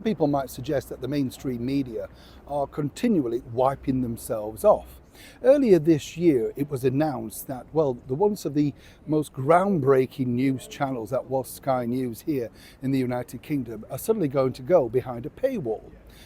people might suggest that the mainstream media are continually wiping themselves off. Earlier this year, it was announced that, well, the one of the most groundbreaking news channels, that was Sky News here in the United Kingdom, are suddenly going to go behind a paywall.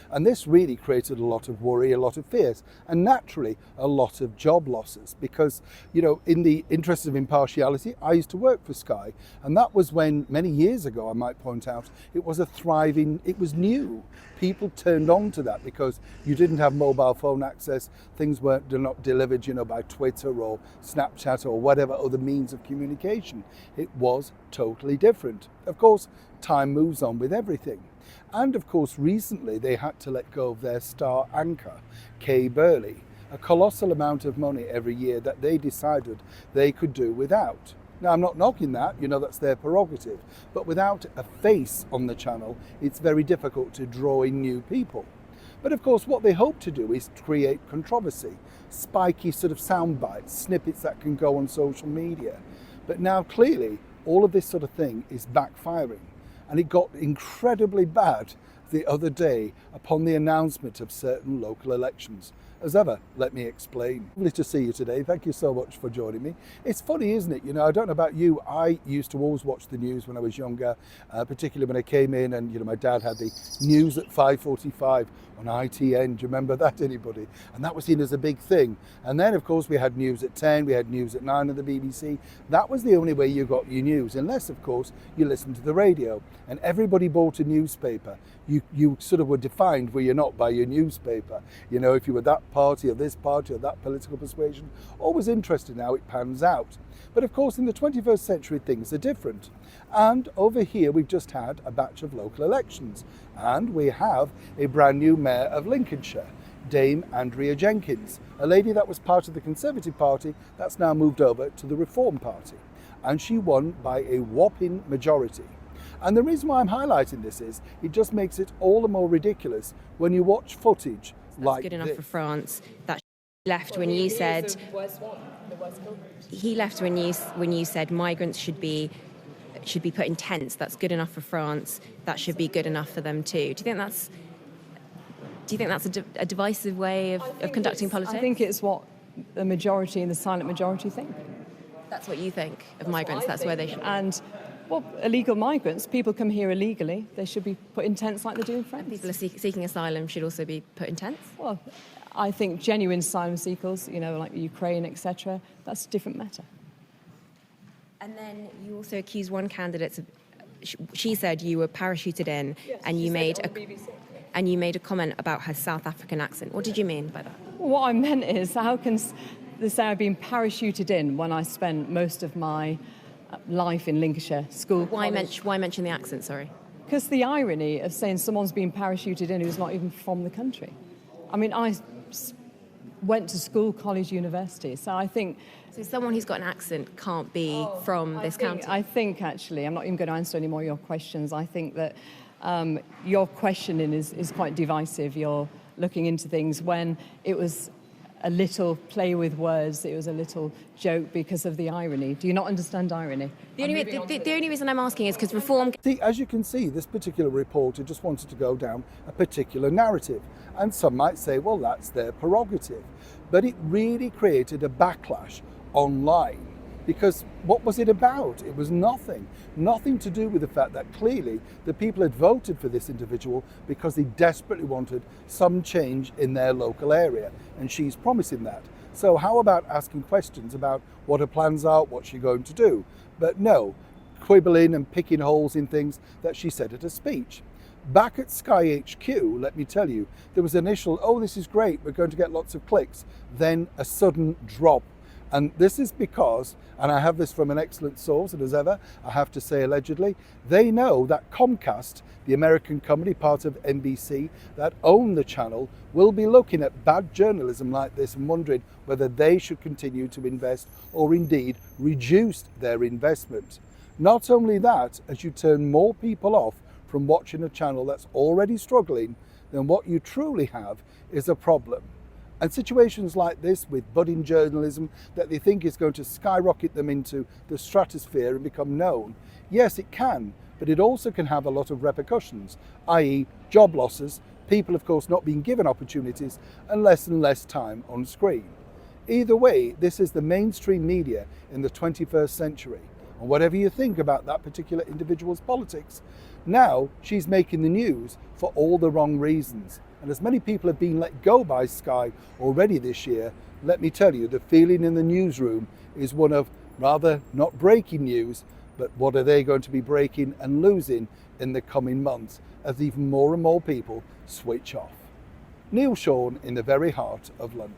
And this really created a lot of worry, a lot of fears, and naturally a lot of job losses because, you know, in the interest of impartiality, I used to work for Sky, and that was when, many years ago, I might point out, it was a thriving, it was new. People turned on to that because you didn't have mobile phone access, things weren't not delivered, you know, by Twitter or Snapchat or whatever other means of communication. It was totally different. Of course, time moves on with everything. And of course, recently they had to let go of their star anchor, Kay Burley, a colossal amount of money every year that they decided they could do without. Now, I'm not knocking that, you know, that's their prerogative, but without a face on the channel, it's very difficult to draw in new people. But of course, what they hope to do is create controversy, spiky sort of sound bites, snippets that can go on social media. But now clearly, all of this sort of thing is backfiring. And it got incredibly bad the other day upon the announcement of certain local elections. As ever, let me explain. Lovely to see you today. Thank you so much for joining me. It's funny, isn't it? You know, I don't know about you. I used to always watch the news when I was younger, particularly when I came in and, you know, my dad had the news at 5:45 on ITN. Do you remember that, anybody? And that was seen as a big thing. And then, of course, we had news at 10, we had news at 9 on the BBC. That was the only way you got your news, unless, of course, you listened to the radio. And everybody bought a newspaper. You sort of were defined, were you not, by your newspaper. You know, if you were that party or this party or that political persuasion. Always interesting how it pans out. But of course, in the 21st century, things are different. And over here, we've just had a batch of local elections. And we have a brand new mayor of Lincolnshire, Dame Andrea Jenkins, a lady that was part of the Conservative Party that's now moved over to the Reform Party. And she won by a whopping majority. And the reason why I'm highlighting this is it just makes it all the more ridiculous when you watch footage like good enough this. for France. That left when you said he left when you said migrants should be put in tents. That's good enough for France. That should be good enough for them too. Do you think that's a divisive way of conducting politics? I think it's what the majority and the silent majority think. That's what you think of migrants. That's where they should be. And well, illegal migrants, people come here illegally. They should be put in tents like they do in France. People are seeking asylum should also be put in tents? Well, I think genuine asylum seekers, you know, like Ukraine, etc., that's a different matter. And then you also accused one candidate of, she said you were parachuted in, Yes, and you made a a comment about her South African accent. What did you mean by that? Well, what I meant is, how can they say I've been parachuted in when I spent most of my life in Lincolnshire, school. Why mention the accent, sorry? Because the irony of saying someone's been parachuted in who's not even from the country. I mean, I went to school, college, university, so I think... So someone who's got an accent can't be from this county? I think, actually, I'm not even going to answer any more of your questions. I think that your questioning is quite divisive. You're looking into things when it was a little play with words, it was a little joke because of the irony. Do you not understand irony? The only reason I'm asking is because Reform... See, as you can see, this particular reporter just wanted to go down a particular narrative. And some might say, well, that's their prerogative. But it really created a backlash online. Because what was it about? It was nothing. Nothing to do with the fact that clearly the people had voted for this individual because they desperately wanted some change in their local area. And she's promising that. So how about asking questions about what her plans are, what she's going to do? But no, quibbling and picking holes in things that she said at a speech. Back at Sky HQ, let me tell you, there was initial, oh, this is great, we're going to get lots of clicks. Then a sudden drop. And this is because, and I have this from an excellent source, and as ever, I have to say allegedly, they know that Comcast, the American company, part of NBC, that own the channel, will be looking at bad journalism like this and wondering whether they should continue to invest or indeed reduce their investment. Not only that, as you turn more people off from watching a channel that's already struggling, then what you truly have is a problem. And situations like this with budding journalism that they think is going to skyrocket them into the stratosphere and become known, yes, it can, but it also can have a lot of repercussions, i.e. job losses, people of course not being given opportunities and less time on screen. Either way, this is the mainstream media in the 21st century. And whatever you think about that particular individual's politics, now she's making the news for all the wrong reasons. And as many people have been let go by Sky already this year, let me tell you, the feeling in the newsroom is one of rather not breaking news, but what are they going to be breaking and losing in the coming months as even more and more people switch off. Neil Sean in the very heart of London.